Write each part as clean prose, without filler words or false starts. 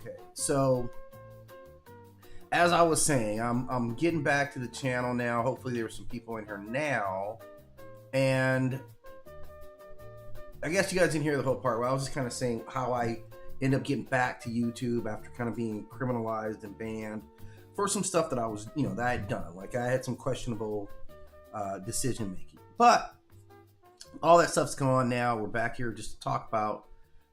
Okay, so as I was saying, I'm getting back to the channel now. Hopefully there's some people in here now. And I guess you guys didn't hear the whole part where I was just kind of saying how I end up getting back to YouTube after kind of being criminalized and banned for some stuff that I was, that I had done. Like I had some questionable decision making. But all that stuff's gone now. We're back here just to talk about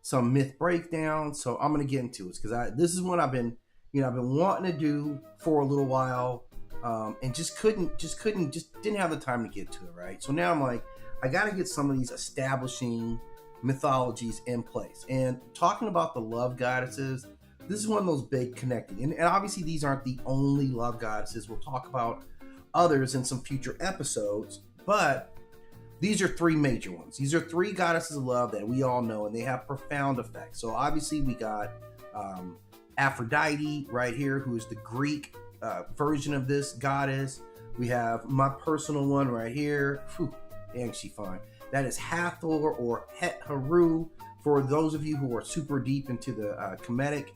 some myth breakdown. So I'm going to get into it because this is what I've been wanting to do for a little while, and just didn't have the time to get to it, right? So now I'm like, I got to get some of these establishing mythologies in place. And talking about the love goddesses, this is one of those big connecting. And obviously these aren't the only love goddesses. We'll talk about others in some future episodes, but these are three major ones. These are three goddesses of love that we all know, and they have profound effects. So obviously we got Aphrodite right here, who is the Greek version of this goddess. We have my personal one right here. Whew, dang, she fine. That is Hathor or Het-Haru, for those of you who are super deep into the Kemetic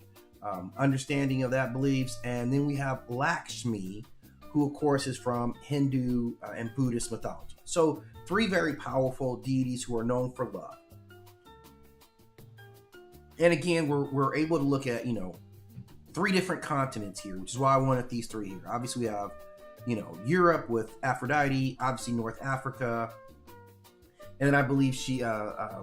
understanding of that beliefs. And then we have Lakshmi, who of course is from Hindu and Buddhist mythology. So three very powerful deities who are known for love. And again, we're able to look at, three different continents here, which is why I wanted these three here. Obviously we have, Europe with Aphrodite, obviously North Africa, and then I believe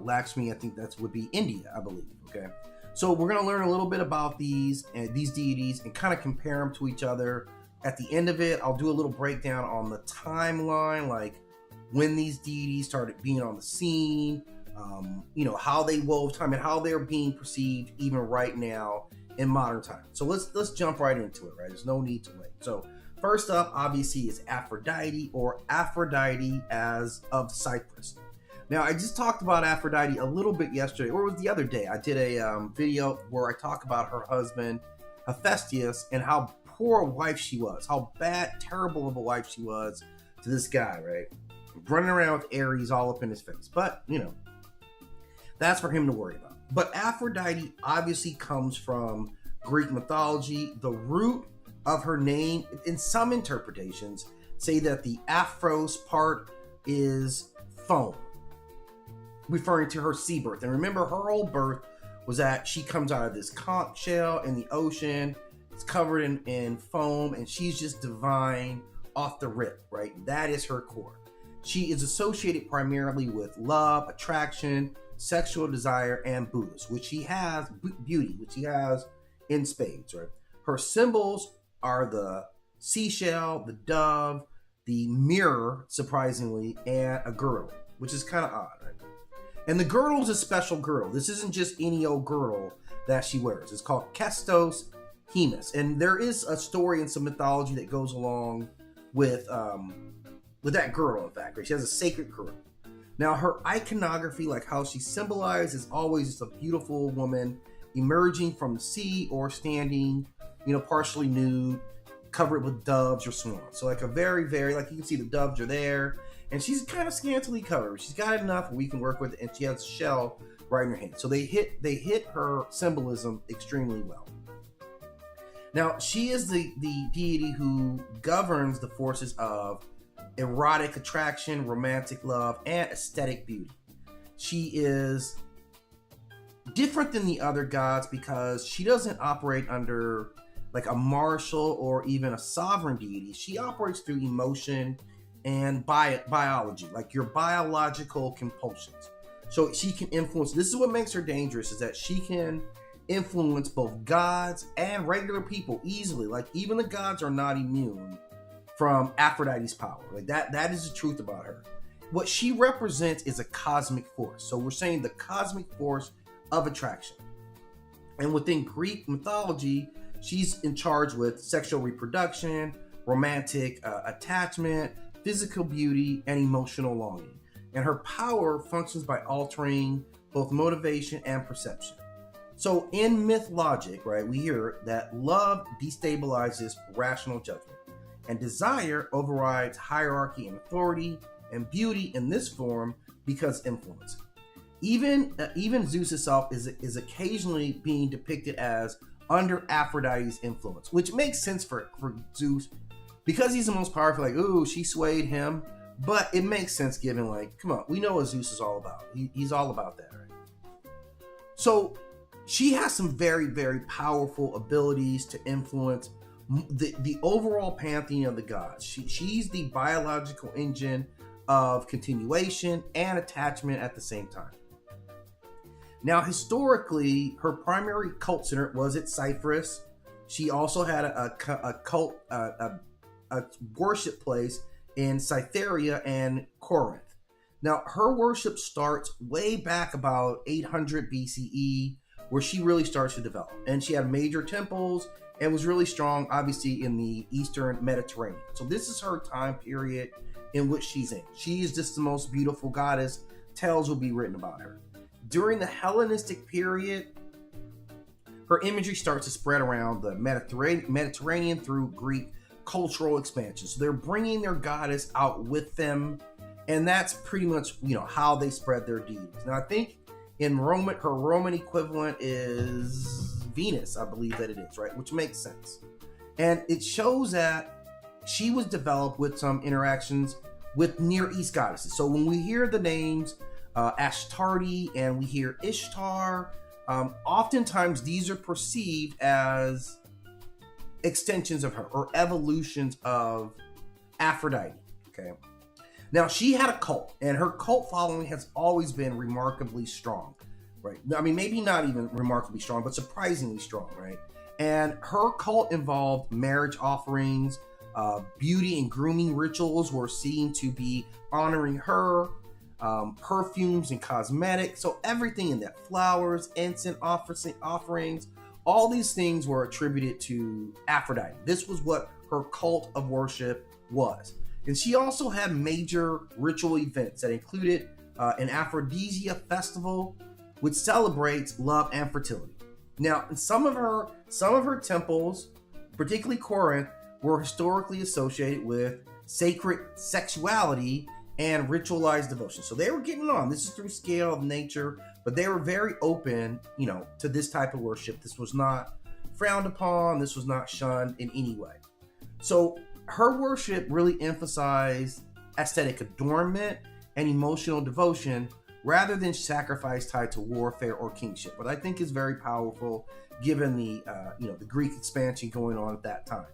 Lakshmi, I think that would be India, I believe, okay? So we're going to learn a little bit about these deities and kind of compare them to each other. At the end of it, I'll do a little breakdown on the timeline, like when these deities started being on the scene, how they wove time and how they're being perceived even right now in modern time. So let's jump right into it, right? There's no need to wait. So first up, obviously, is Aphrodite, or Aphrodite as of Cyprus. Now, I just talked about Aphrodite a little bit yesterday, or it was the other day. I did a video where I talk about her husband, Hephaestus, and how poor a wife she was, how bad, terrible of a wife she was to this guy, right? Running around with Ares all up in his face. But, that's for him to worry about. But Aphrodite obviously comes from Greek mythology. The root of her name, in some interpretations, say that the aphros part is foam, referring to her sea birth. And remember, her whole birth was that she comes out of this conch shell in the ocean. It's covered in foam, and she's just divine off the rip, right? That is her core. She is associated primarily with love, attraction, sexual desire, and Buddhist, which she has, beauty, which she has in spades, right? Her symbols are the seashell, the dove, the mirror, surprisingly, and a girdle, which is kind of odd, right? And the girdle is a special girdle. This isn't just any old girdle that she wears. It's called Kestos Hemus. And there is a story in some mythology that goes along with that girdle, in fact, right? She has a sacred girdle. Now, her iconography, like how she symbolizes, is always just a beautiful woman emerging from the sea or standing, partially nude, covered with doves or swans. So like a very, very, like you can see the doves are there, and she's kind of scantily covered. She's got enough we can work with, and she has a shell right in her hand. So they hit her symbolism extremely well. Now, she is the deity who governs the forces of erotic attraction, romantic love, and aesthetic beauty. She is different than the other gods because she doesn't operate under like a martial or even a sovereign deity. She operates through emotion and biology, like your biological compulsions. So she can influence. This is what makes her dangerous, is that she can influence both gods and regular people easily. Like even the gods are not immune from Aphrodite's power. Like that is the truth about her. What she represents is a cosmic force. So we're saying the cosmic force of attraction. And within Greek mythology, she's in charge with sexual reproduction, romantic attachment, physical beauty, and emotional longing. And her power functions by altering both motivation and perception. So in myth logic, right, we hear that love destabilizes rational judgment, and desire overrides hierarchy and authority, and beauty in this form becomes influence. Even Zeus itself is occasionally being depicted as under Aphrodite's influence, which makes sense for Zeus because he's the most powerful. Like, ooh, she swayed him, but it makes sense given, like, come on, we know what Zeus is all about. He's all about that, right? So she has some very, very powerful abilities to influence the overall pantheon of the gods. She's the biological engine of continuation and attachment at the same time. Now, historically, her primary cult center was at Cyprus. She also had a cult, a worship place in Cytherea and Corinth. Now, her worship starts way back about 800 BCE, where she really starts to develop. And she had major temples and was really strong, obviously, in the Eastern Mediterranean. So this is her time period in which she's in. She is just the most beautiful goddess. Tales will be written about her. During the Hellenistic period, her imagery starts to spread around the Mediterranean through Greek cultural expansion. So they're bringing their goddess out with them, and that's pretty much, how they spread their deities. Now, I think in Roman, her Roman equivalent is Venus, I believe that it is, right? Which makes sense. And it shows that she was developed with some interactions with Near East goddesses. So when we hear the names Ashtarti and we hear Ishtar, oftentimes these are perceived as extensions of her or evolutions of Aphrodite. Okay. Now, she had a cult, and her cult following has always been remarkably strong, right? I mean, maybe not even remarkably strong, but surprisingly strong, right? And her cult involved marriage offerings, beauty and grooming rituals were seen to be honoring her, perfumes and cosmetics. So everything in that, flowers, incense offerings, all these things were attributed to Aphrodite. This was what her cult of worship was. And she also had major ritual events that included an Aphrodisia festival, which celebrates love and fertility. Now, in some of her temples, particularly Corinth, were historically associated with sacred sexuality and ritualized devotion. So they were getting on. This is through scale of nature, but they were very open, to this type of worship. This was not frowned upon. This was not shunned in any way. So her worship really emphasized aesthetic adornment and emotional devotion rather than sacrifice tied to warfare or kingship. But I think is very powerful given the Greek expansion going on at that time.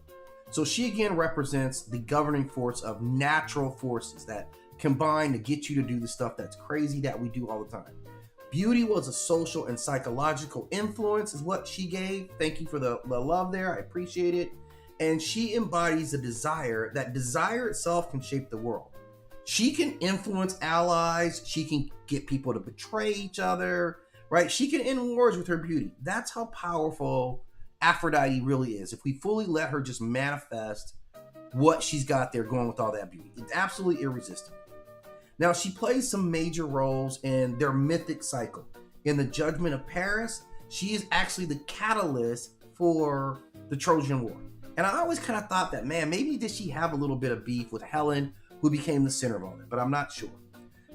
So she again represents the governing force of natural forces that combine to get you to do the stuff that's crazy that we do all the time. Beauty was a social and psychological influence is what she gave. Thank you for the love there. I appreciate it. And she embodies a desire. That desire itself can shape the world. She can influence allies. She can get people to betray each other, right? She can end wars with her beauty. That's how powerful Aphrodite really is. If we fully let her just manifest what she's got there going with all that beauty, it's absolutely irresistible. Now, she plays some major roles in their mythic cycle. In the Judgment of Paris, she is actually the catalyst for the Trojan War. And I always kind of thought that, man, maybe did she have a little bit of beef with Helen, who became the center of all that, but I'm not sure.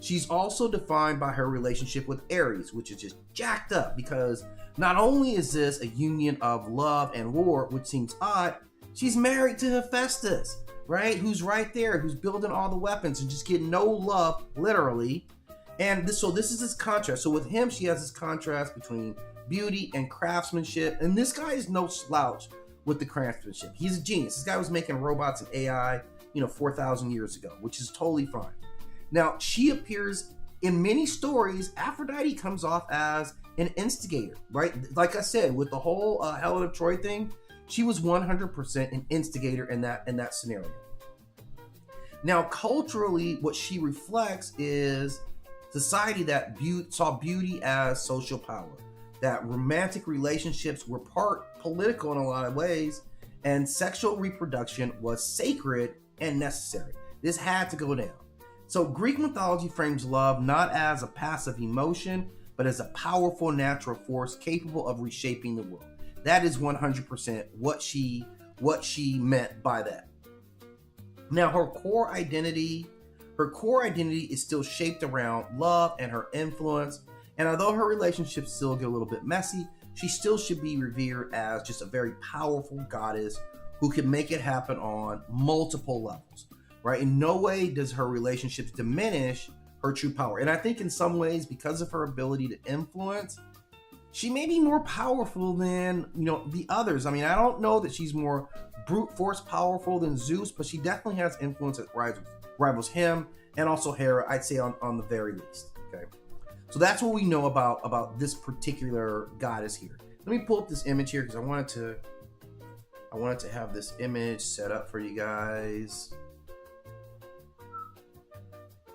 She's also defined by her relationship with Ares, which is just jacked up because not only is this a union of love and war, which seems odd, she's married to Hephaestus, right? Who's right there, who's building all the weapons and just getting no love, literally. And this is this contrast. So with him, she has this contrast between beauty and craftsmanship. And this guy is no slouch with the craftsmanship. He's a genius. This guy was making robots and AI, 4,000 years ago, which is totally fine. Now, she appears in many stories. Aphrodite comes off as an instigator, right? Like I said, with the whole Helen of Troy thing, she was 100% an instigator in that scenario. Now, culturally, what she reflects is society that saw beauty as social power, that romantic relationships were part political in a lot of ways, and sexual reproduction was sacred and necessary. This had to go down. So Greek mythology frames love not as a passive emotion, but as a powerful natural force capable of reshaping the world. That is 100% what she meant by that. Now, her core identity is still shaped around love and her influence. And although her relationships still get a little bit messy, she still should be revered as just a very powerful goddess who can make it happen on multiple levels, right? In no way does her relationships diminish her true power. And I think in some ways, because of her ability to influence, she may be more powerful than, the others. I mean, I don't know that she's more brute force powerful than Zeus, but she definitely has influence that rivals him and also Hera, I'd say on the very least. Okay. So that's what we know about this particular goddess here. Let me pull up this image here because I wanted to have this image set up for you guys.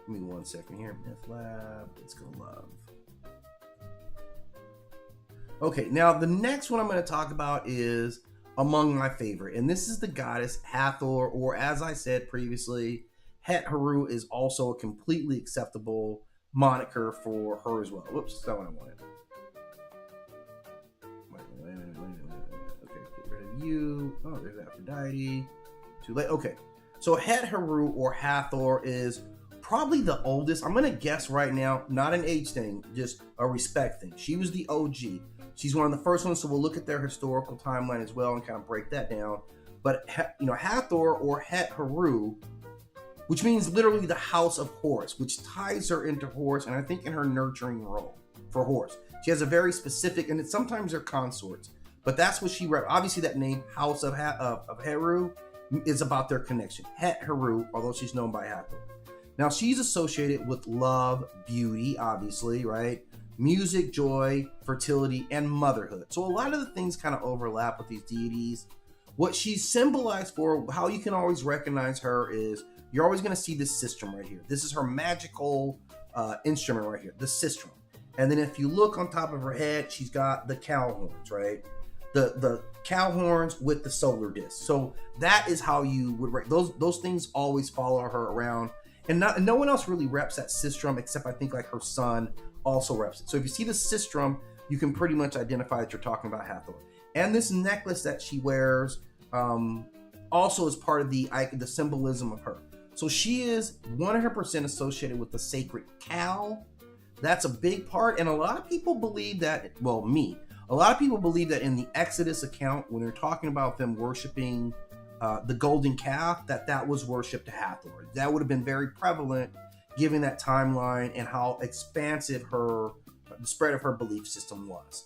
Give me 1 second here. MythLab. Let's go love. Okay, now the next one I'm going to talk about is among my favorite, and this is the goddess Hathor, or as I said previously, Het-Heru is also a completely acceptable moniker for her as well. Whoops, that's not what I wanted. Wait a minute. Okay, get rid of you. Oh, there's Aphrodite. Too late. Okay, so Het-Heru or Hathor is probably the oldest. I'm going to guess right now, not an age thing, just a respect thing. She was the OG. She's one of the first ones, so we'll look at their historical timeline as well and kind of break that down. But, Hathor or Het-Heru, which means literally the house of Horus, which ties her into Horus, and I think in her nurturing role for Horus. She has a very specific, and sometimes they're consorts, but that's what she obviously that name, House of Heru, is about their connection. Het-Heru, although she's known by Hathor. Now, she's associated with love, beauty, obviously, right? Music, joy, fertility, and motherhood. So a lot of the things kind of overlap with these deities. What she's symbolized for, how you can always recognize her is, you're always going to see this sistrum right here. This is her magical instrument right here, the sistrum. And then if you look on top of her head, she's got the cow horns, right? The cow horns with the solar disc. So that is how you would, those things always follow her around. And no one else really reps that sistrum except I think like her son also reps it. So if you see the sistrum, you can pretty much identify that you're talking about Hathor. And this necklace that she wears also is part of the symbolism of her. So she is 100% associated with the sacred cow. That's a big part. And a lot of people believe that, a lot of people believe that in the Exodus account, when they're talking about them worshiping the golden calf, that was worship to Hathor. That would have been very prevalent given that timeline and how expansive the spread of her belief system was.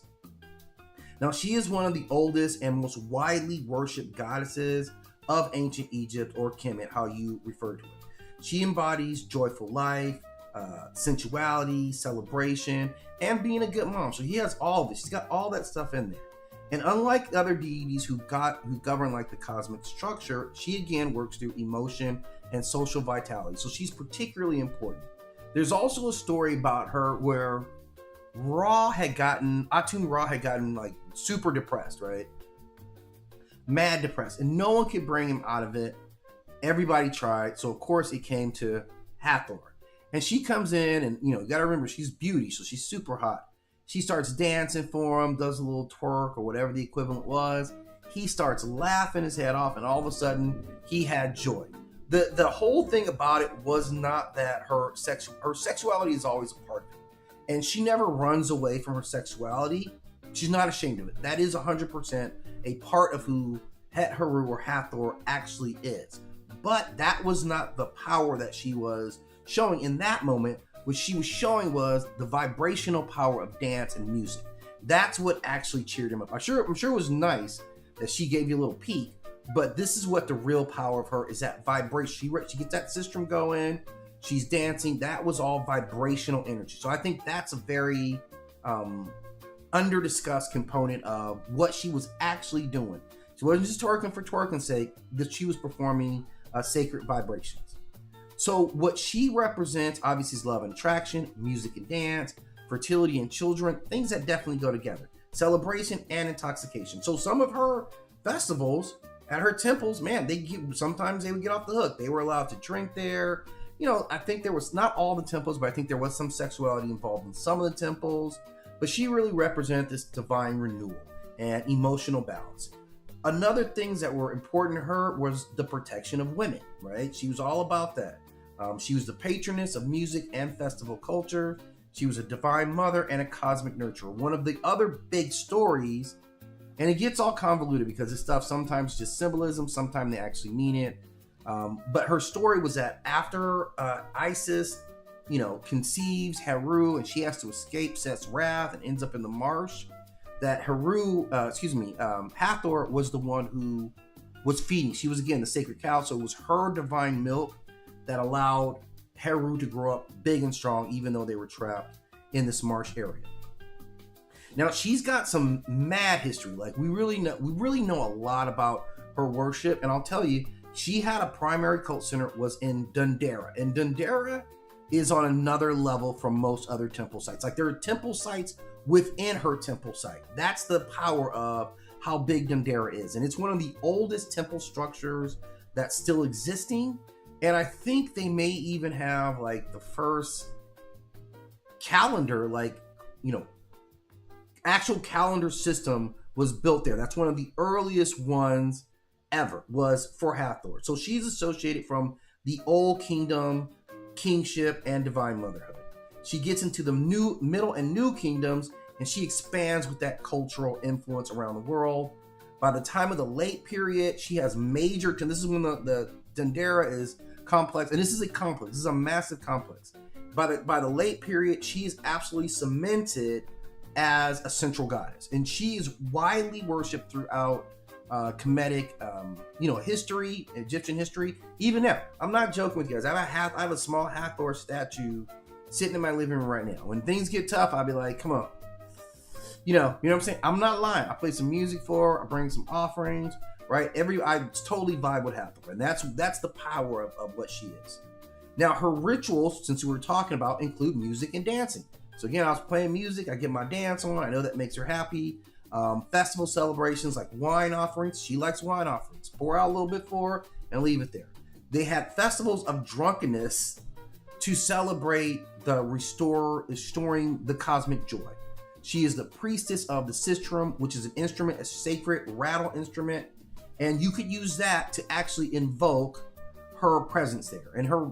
Now, she is one of the oldest and most widely worshipped goddesses of ancient Egypt, or Kemet, how you refer to it. She embodies joyful life, sensuality, celebration, and being a good mom. So he has all of this. She's got all that stuff in there. And unlike other deities who govern like the cosmic structure, she again works through emotion and social vitality. So she's particularly important. There's also a story about her where Atun Ra had gotten like super depressed, right? Mad depressed, and no one could bring him out of it. Everybody tried, so of course it came to Hathor. And she comes in, and you gotta remember, she's beauty, so she's super hot. She starts dancing for him, does a little twerk or whatever the equivalent was. He starts laughing his head off, and all of a sudden, he had joy. The whole thing about it was not that her sexuality is always a part of it. And she never runs away from her sexuality. She's not ashamed of it. That is 100% a part of who Het-Heru or Hathor actually is. But that was not the power that she was showing in that moment. What she was showing was the vibrational power of dance and music. That's what actually cheered him up. I'm sure it was nice that she gave you a little peek, but this is what the real power of her is, that vibration. She gets that sistrum going, she's dancing. That was all vibrational energy. So I think that's a very under-discussed component of what she was actually doing. She wasn't just twerking for twerking's sake, that she was performing sacred vibrations. So what she represents, obviously, is love and attraction, music and dance, fertility and children, things that definitely go together. Celebration and intoxication. So some of her festivals at her temples, man, sometimes they would get off the hook. They were allowed to drink there. I think there was, not all the temples, but I think there was some sexuality involved in some of the temples. But she really represented this divine renewal and emotional balance. Another things that were important to her was the protection of women, right? She was all about that. She was the patroness of music and festival culture. She was a divine mother and a cosmic nurturer. One of the other big stories, and it gets all convoluted because this stuff sometimes just symbolism, sometimes they actually mean it. But her story was that after Isis, conceives Heru and she has to escape Set's wrath and ends up in the marsh, that Hathor was the one who was feeding. She was, again, the sacred cow, so it was her divine milk that allowed Heru to grow up big and strong, even though they were trapped in this marsh area. Now, she's got some mad history. Like, we really know a lot about her worship, and I'll tell you, she had a primary cult center was in Dendera, and Dendera is on another level from most other temple sites. Like, there are temple sites within her temple site. That's the power of how big Dendera is, and it's one of the oldest temple structures that's still existing. And I think they may even have like the first calendar, actual calendar system was built there. That's one of the earliest ones ever, was for Hathor. So she's associated from the old kingdom, kingship, and divine motherhood. She gets into the new, middle, and new kingdoms, and she expands with that cultural influence around the world. By the time of the late period, she has major, and this is when the Dendera is complex, and this is a complex. This is a massive complex. By the late period, she is absolutely cemented as a central goddess, and she is widely worshipped throughout Kemetic, history, Egyptian history. Even now, I'm not joking with you guys. I have a small Hathor statue sitting in my living room right now. When things get tough, I'll be like, come on. You know what I'm saying? I'm not lying. I play some music for her. I bring some offerings, right? I totally vibe with Hathor, and that's the power of what she is. Now, her rituals, since we were talking about, include music and dancing. So again, I was playing music. I get my dance on. I know that makes her happy. Festival celebrations like wine offerings. She likes wine offerings. Pour out a little bit for her and leave it there. They had festivals of drunkenness to celebrate the restoring the cosmic joy. She is the priestess of the sistrum, which is an instrument, a sacred rattle instrument, and you could use that to actually invoke her presence there. And her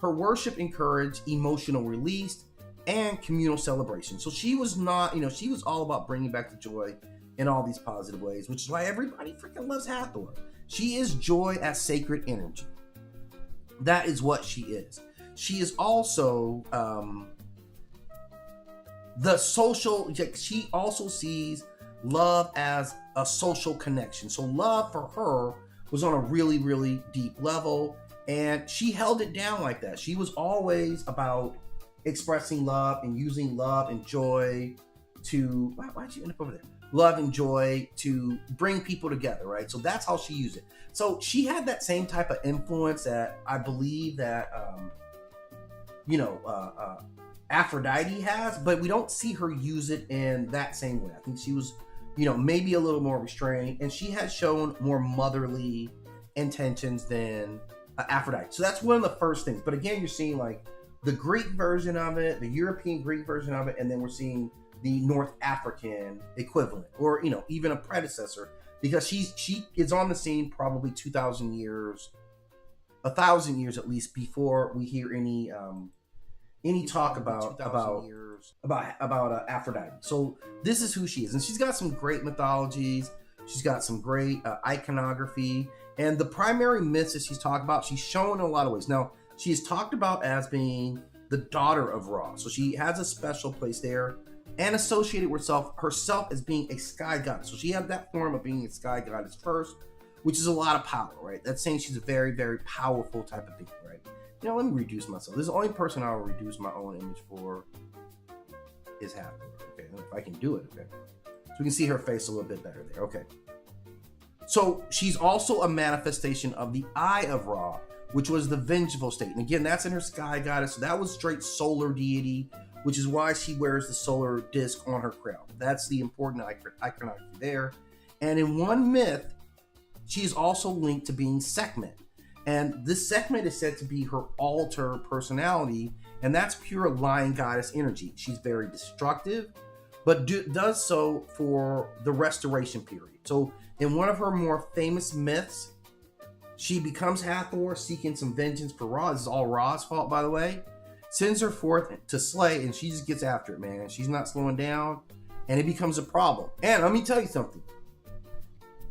worship encouraged emotional release and communal celebration. So she was not, she was all about bringing back the joy in all these positive ways, which is why everybody freaking loves Hathor. She is joy as sacred energy. That is what she is. She is also the social, she also sees love as a social connection. So love for her was on a really, really deep level, and she held it down like that. She was always about expressing love and using love and joy to, why'd you end up over there? Love and joy to bring people together, right? So that's how she used it. So she had that same type of influence that I believe that, Aphrodite has, but we don't see her use it in that same way. I think she was, maybe a little more restrained, and she has shown more motherly intentions than Aphrodite. So that's one of the first things. But again, you're seeing like the Greek version of it, the European Greek version of it, and then we're seeing the North African equivalent, or even a predecessor, because she is on the scene probably 2,000 years, 1,000 years at least, before we hear any talk about Aphrodite. So this is who she is, and she's got some great mythologies. She's got some great iconography, and the primary myths that she's talked about, she's shown in a lot of ways. Now, she is talked about as being the daughter of Ra, so she has a special place there, and associated with herself as being a sky goddess. So she had that form of being a sky goddess first, which is a lot of power, right? That's saying she's a very, very powerful type of being, right? Let me reduce myself. This is the only person I will reduce my own image for is Hathor. Okay, if I can do it, okay. So we can see her face a little bit better there, okay. So she's also a manifestation of the Eye of Ra, which was the vengeful state. And again, that's in her sky goddess. So that was straight solar deity, which is why she wears the solar disc on her crown. That's the important iconography there. And in one myth, she is also linked to being Sekhmet. And this Sekhmet is said to be her alter personality, and that's pure lion goddess energy. She's very destructive, but does so for the restoration period. So in one of her more famous myths, she becomes Hathor, seeking some vengeance for Ra. This is all Ra's fault, by the way. sends her forth to slay, and she just gets after it, man. She's not slowing down, and it becomes a problem. And let me tell you something.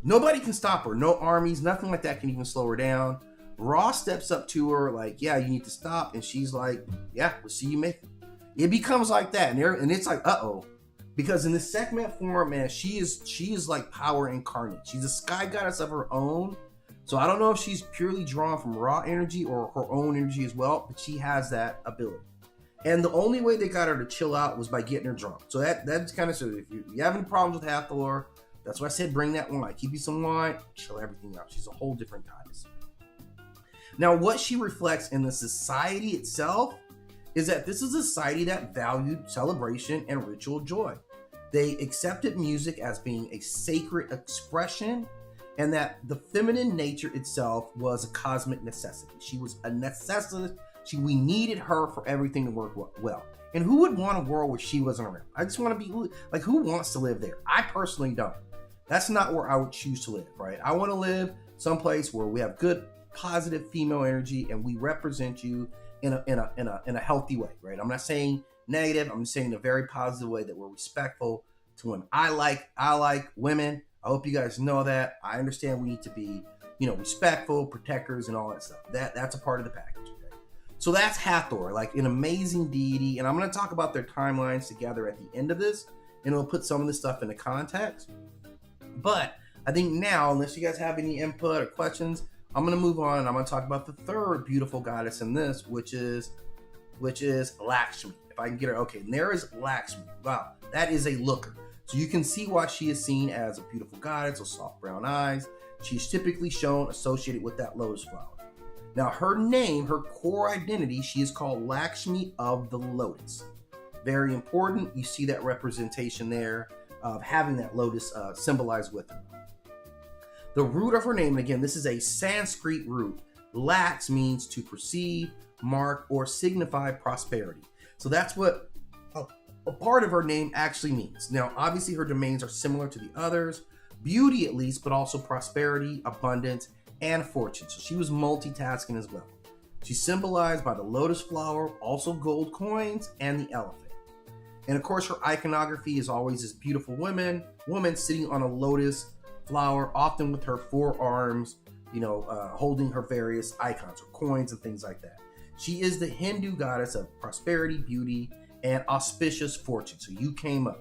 Nobody can stop her. No armies, nothing like that can even slow her down. Ra steps up to her like, yeah, you need to stop. And she's like, yeah, we'll see you make it. It becomes like that. And it's like, uh-oh. Because in the Sekhmet form, man, she is like power incarnate. She's a sky goddess of her own. So I don't know if she's purely drawn from Ra energy or her own energy as well, but she has that ability. And the only way they got her to chill out was by getting her drunk. So that's kind of so if you have any problems with Hathor, that's why I said bring that wine. Keep you some wine, chill everything out. She's a whole different goddess. Now, what she reflects in the society itself is that this is a society that valued celebration and ritual joy. They accepted music as being a sacred expression, and that the feminine nature itself was a cosmic necessity. She was a necessity. We needed her for everything to work well. And who would want a world where she wasn't around? I just want to be like, who wants to live there? I personally don't. That's not where I would choose to live, right? I want to live someplace where we have good, positive female energy, and we represent you in a healthy way, right? I'm not saying negative. I'm saying a very positive way that we're respectful to women. I like women. I hope you guys know that. I understand we need to be, respectful, protectors, and all that stuff. That's a part of the package. Okay? So that's Hathor, like an amazing deity, and I'm going to talk about their timelines together at the end of this, and it'll put some of this stuff into context. But I think now, unless you guys have any input or questions, I'm going to move on, and I'm going to talk about the third beautiful goddess in this, which is Lakshmi. If I can get her, okay, and there is Lakshmi. Wow, that is a looker. So you can see why she is seen as a beautiful goddess with soft brown eyes. She's typically shown associated with that lotus flower. Now, her name, her core identity, she is called Lakshmi of the lotus. Very important. You see that representation there of having that lotus symbolized with her. The root of her name, and again, this is a Sanskrit root. Lax means to perceive, mark, or signify prosperity. So that's what a part of her name actually means. Now, obviously, her domains are similar to the others, beauty at least, but also prosperity, abundance, and fortune. So she was multitasking as well. She's symbolized by the lotus flower, also gold coins, and the elephant. And of course, her iconography is always this beautiful woman sitting on a lotus flower, often with her forearms, holding her various icons or coins and things like that. She is the Hindu goddess of prosperity, beauty, and auspicious fortune. So you came up.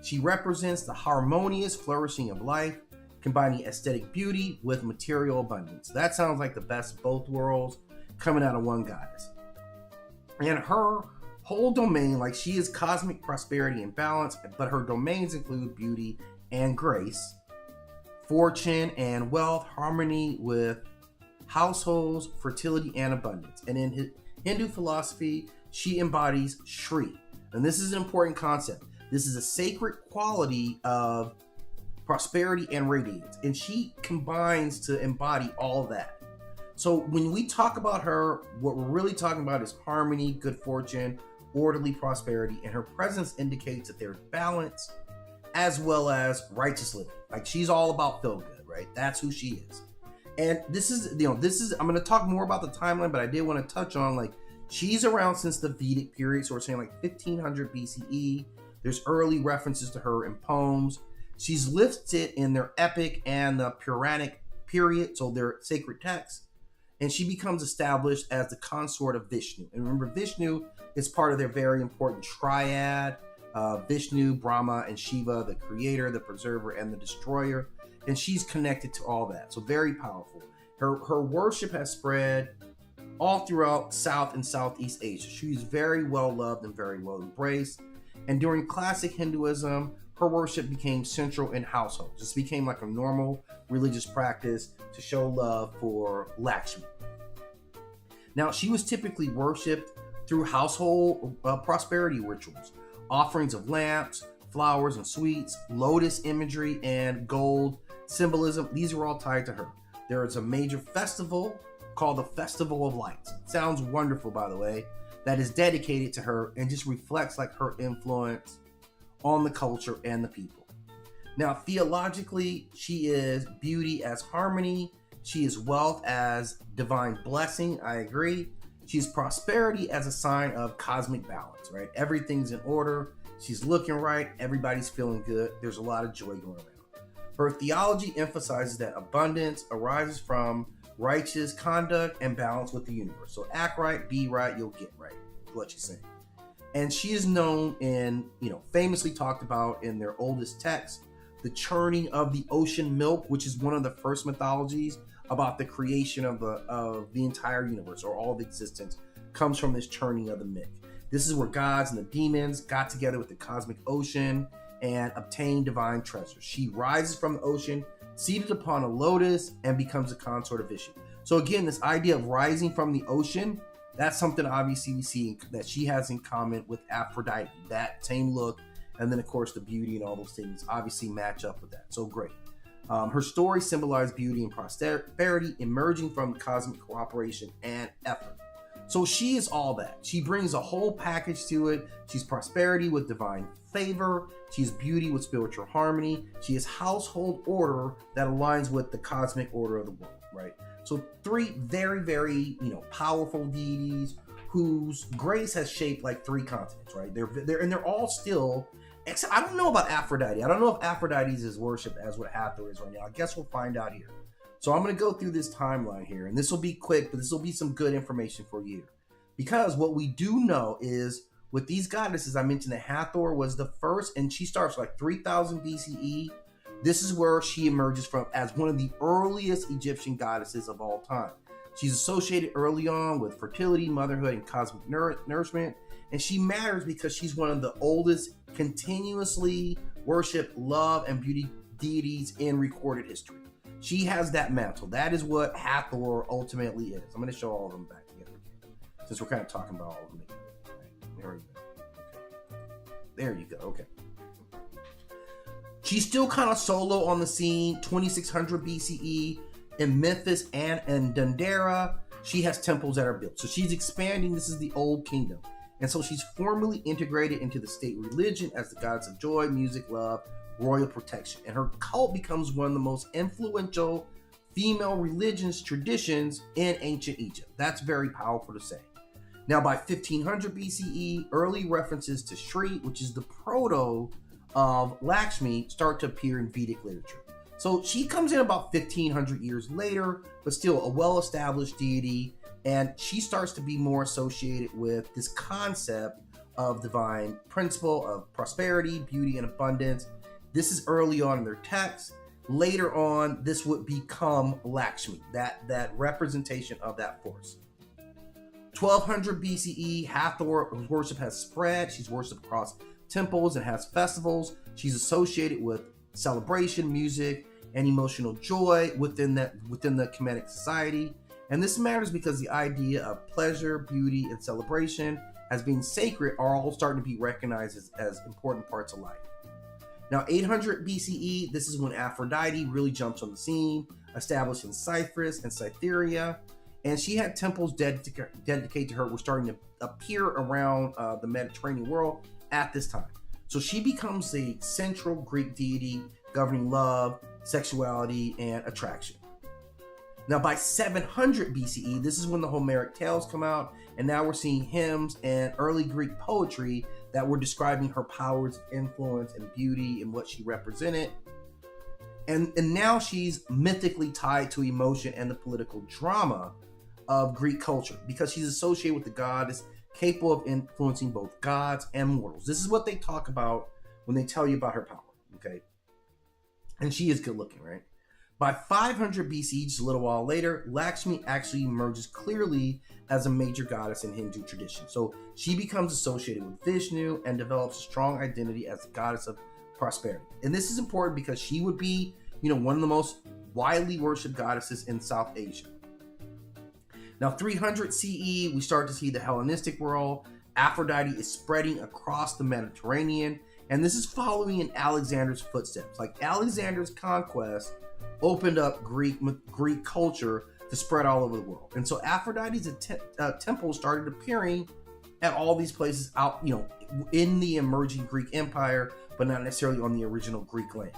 She represents the harmonious flourishing of life, combining aesthetic beauty with material abundance. That sounds like the best of both worlds coming out of one goddess. And her whole domain, like she is cosmic prosperity and balance, but her domains include beauty and grace, fortune and wealth, harmony with households, fertility and abundance. And in Hindu philosophy, she embodies Shri. And this is an important concept. This is a sacred quality of prosperity and radiance. And she combines to embody all that. So when we talk about her, what we're really talking about is harmony, good fortune, orderly prosperity, and her presence indicates that there's balance as well as righteous living. Like she's all about feel good, right? That's who she is. And this is, I'm going to talk more about the timeline, but I did want to touch on, like, she's around since the Vedic period. So we're saying like 1500 BCE. There's early references to her in poems. She's listed in their epic and the Puranic period, so their sacred texts. And she becomes established as the consort of Vishnu. And remember, Vishnu is part of their very important triad. Vishnu, Brahma, and Shiva, the creator, the preserver, and the destroyer. And she's connected to all that. So very powerful. Her worship has spread all throughout South and Southeast Asia. She's very well loved and very well embraced. And during classic Hinduism, her worship became central in households. This became like a normal religious practice to show love for Lakshmi. Now, she was typically worshipped through household prosperity rituals, offerings of lamps, flowers and sweets, lotus imagery, and gold symbolism. These are all tied to her. There is a major festival called the Festival of Lights. It sounds wonderful, by the way, that is dedicated to her and just reflects like her influence on the culture and the people. Now, theologically, she is beauty as harmony. She is wealth as divine blessing. I agree. She's prosperity as a sign of cosmic balance, right? Everything's in order. She's looking right. Everybody's feeling good. There's a lot of joy going around. Her theology emphasizes that abundance arises from righteous conduct and balance with the universe. So act right, be right, you'll get right, is what she's saying. And she is known and, famously talked about in their oldest text, the churning of the ocean milk, which is one of the first mythologies about the creation of the entire universe, or all of existence comes from this churning of the milk. This is where gods and the demons got together with the cosmic ocean and obtained divine treasures. She rises from the ocean, seated upon a lotus, and becomes a consort of Vishnu. So again, this idea of rising from the ocean, that's something obviously we see that she has in common with Aphrodite. That same look, and then of course the beauty and all those things obviously match up with that. So great. Her story symbolized beauty and prosperity emerging from cosmic cooperation and effort. So she is all that. She brings a whole package to it. She's prosperity with divine favor. She's beauty with spiritual harmony. She is household order that aligns with the cosmic order of the world, right? So three very, very, powerful deities whose grace has shaped like three continents, right? They're all still, except I don't know about Aphrodite. I don't know if Aphrodite is worshipped as what Hathor is right now. I guess we'll find out here. So I'm going to go through this timeline here, and this will be quick, but this will be some good information for you. Because what we do know is with these goddesses, I mentioned that Hathor was the first, and she starts like 3000 BCE. This is where she emerges from as one of the earliest Egyptian goddesses of all time. She's associated early on with fertility, motherhood, and cosmic nourishment. And she matters because she's one of the oldest continuously worshipped love and beauty deities in recorded history. She has that mantle. That is what Hathor ultimately is. I'm going to show all of them back together again, since we're kind of talking about all of them again. Right, there we go. Okay. There you go. Okay. She's still kind of solo on the scene, 2600 BCE in Memphis and in Dendera. She has temples that are built. So she's expanding. This is the old kingdom. And so she's formally integrated into the state religion as the goddess of joy, music, love, royal protection. And her cult becomes one of the most influential female religions traditions in ancient Egypt. That's very powerful to say. Now, by 1500 BCE, early references to Shri, which is the proto of Lakshmi, start to appear in Vedic literature. So she comes in about 1500 years later, but still a well-established deity, and she starts to be more associated with this concept of divine principle of prosperity, beauty, and abundance. This is early on in their text. Later on, this would become Lakshmi, that representation of that force. 1200 BCE, Hathor worship has spread. She's worshipped across temples and has festivals. She's associated with celebration, music, and emotional joy within the Kemetic society. And this matters because the idea of pleasure, beauty, and celebration as being sacred are all starting to be recognized as important parts of life. Now, 800 BCE, this is when Aphrodite really jumps on the scene, established in Cyprus and Cytherea, and she had temples dedicated to her were starting to appear around the Mediterranean world at this time. So she becomes the central Greek deity governing love, sexuality, and attraction. Now, by 700 BCE, this is when the Homeric tales come out, and now we're seeing hymns and early Greek poetry that were describing her powers, influence, and beauty and what she represented. And now she's mythically tied to emotion and the political drama of Greek culture because she's associated with the goddess capable of influencing both gods and mortals. This is what they talk about when they tell you about her power, okay? And she is good looking, right? By 500 BC, just a little while later, Lakshmi actually emerges clearly as a major goddess in Hindu tradition. So she becomes associated with Vishnu and develops a strong identity as the goddess of prosperity. And this is important because she would be, one of the most widely worshipped goddesses in South Asia. Now, 300 CE, we start to see the Hellenistic world. Aphrodite is spreading across the Mediterranean, and this is following in Alexander's footsteps. Like Alexander's conquest opened up Greek culture to spread all over the world. And so Aphrodite's temple started appearing at all these places out, in the emerging Greek empire, but not necessarily on the original Greek land.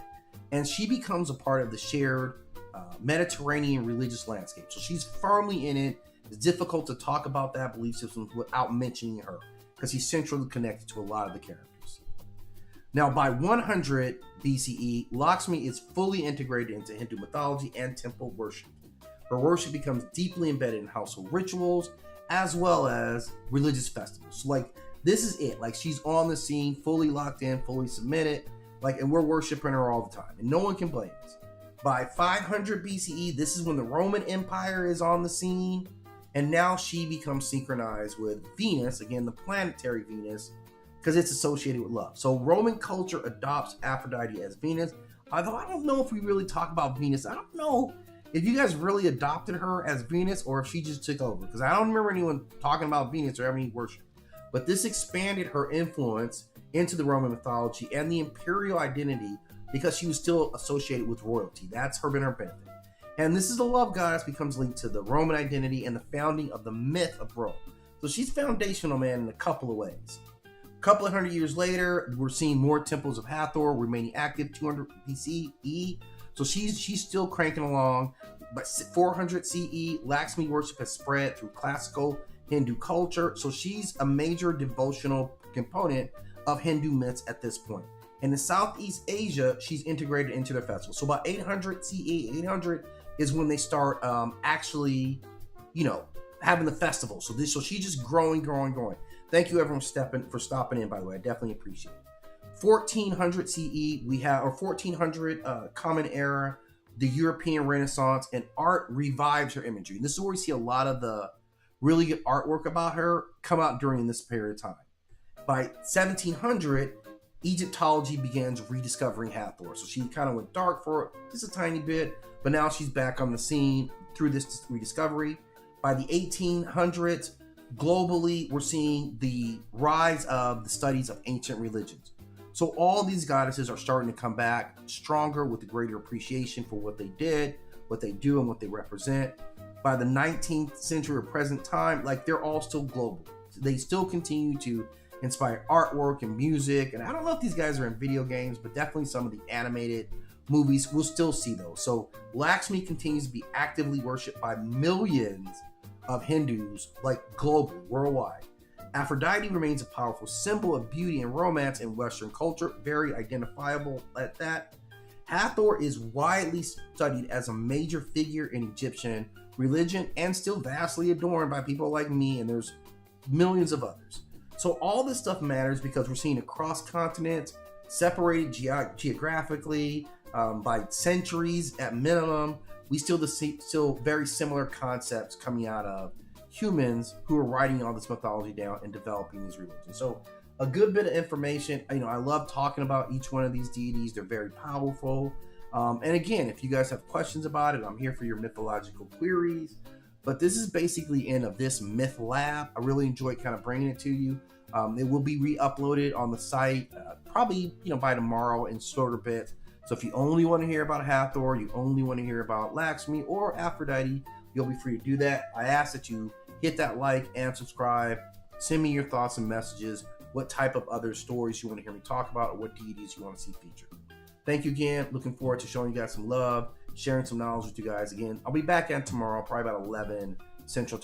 And she becomes a part of the shared Mediterranean religious landscape. So she's firmly in it, It's difficult to talk about that belief system without mentioning her, because she's centrally connected to a lot of the characters. Now, by 100 BCE, Lakshmi is fully integrated into Hindu mythology and temple worship. Her worship becomes deeply embedded in household rituals as well as religious festivals. So, like, this is it. Like, she's on the scene, fully locked in, fully submitted, like, and we're worshiping her all the time, and no one can blame us. By 500 BCE, this is when the Roman Empire is on the scene, and now she becomes synchronized with Venus, again, the planetary Venus, because it's associated with love. So Roman culture adopts Aphrodite as Venus, although I don't know if we really talk about Venus. I don't know if you guys really adopted her as Venus or if she just took over, because I don't remember anyone talking about Venus or having any worship. But this expanded her influence into the Roman mythology and the imperial identity because she was still associated with royalty. That's been her benefit. And this is the love goddess becomes linked to the Roman identity and the founding of the myth of Rome. So she's foundational, man, in a couple of ways. A couple of hundred years later, we're seeing more temples of Hathor remaining active, 200 BCE. So she's still cranking along. But 400 CE, Lakshmi worship has spread through classical Hindu culture. So she's a major devotional component of Hindu myths at this point. And in Southeast Asia, she's integrated into their festival. So about 800 CE, 800 is when they start actually, having the festival. So she's just growing. Thank you everyone for stopping in, by the way. I definitely appreciate it. 1400 CE, we have, or 1400 Common Era, the European Renaissance, and art revives her imagery. And this is where we see a lot of the really good artwork about her come out during this period of time. By 1700, Egyptology begins rediscovering Hathor. So she kind of went dark for just a tiny bit, but now she's back on the scene through this rediscovery. By the 1800s, globally, we're seeing the rise of the studies of ancient religions. So all these goddesses are starting to come back stronger with a greater appreciation for what they did, what they do, and what they represent. By the 19th century or present time, like, they're all still global. They still continue to inspire artwork and music. And I don't know if these guys are in video games, but definitely some of the animated movies, we'll still see those. So Lakshmi continues to be actively worshipped by millions of Hindus, like, globally, worldwide. Aphrodite remains a powerful symbol of beauty and romance in Western culture, very identifiable at that. Hathor is widely studied as a major figure in Egyptian religion and still vastly adorned by people like me, and there's millions of others. So all this stuff matters because we're seeing across continents, separated geographically by centuries at minimum. We still very similar concepts coming out of humans who are writing all this mythology down and developing these religions. So a good bit of information. I love talking about each one of these deities. They're very powerful. And again, if you guys have questions about it, I'm here for your mythological queries. But this is basically the end of this MythLab. I really enjoyed kind of bringing it to you. It will be re-uploaded on the site probably by tomorrow in shorter bits. So if you only want to hear about Hathor, you only want to hear about Lakshmi or Aphrodite, you'll be free to do that. I ask that you hit that like and subscribe. Send me your thoughts and messages, what type of other stories you want to hear me talk about, or what deities you want to see featured. Thank you again. Looking forward to showing you guys some love, sharing some knowledge with you guys again. I'll be back at tomorrow, probably about 11 Central Time.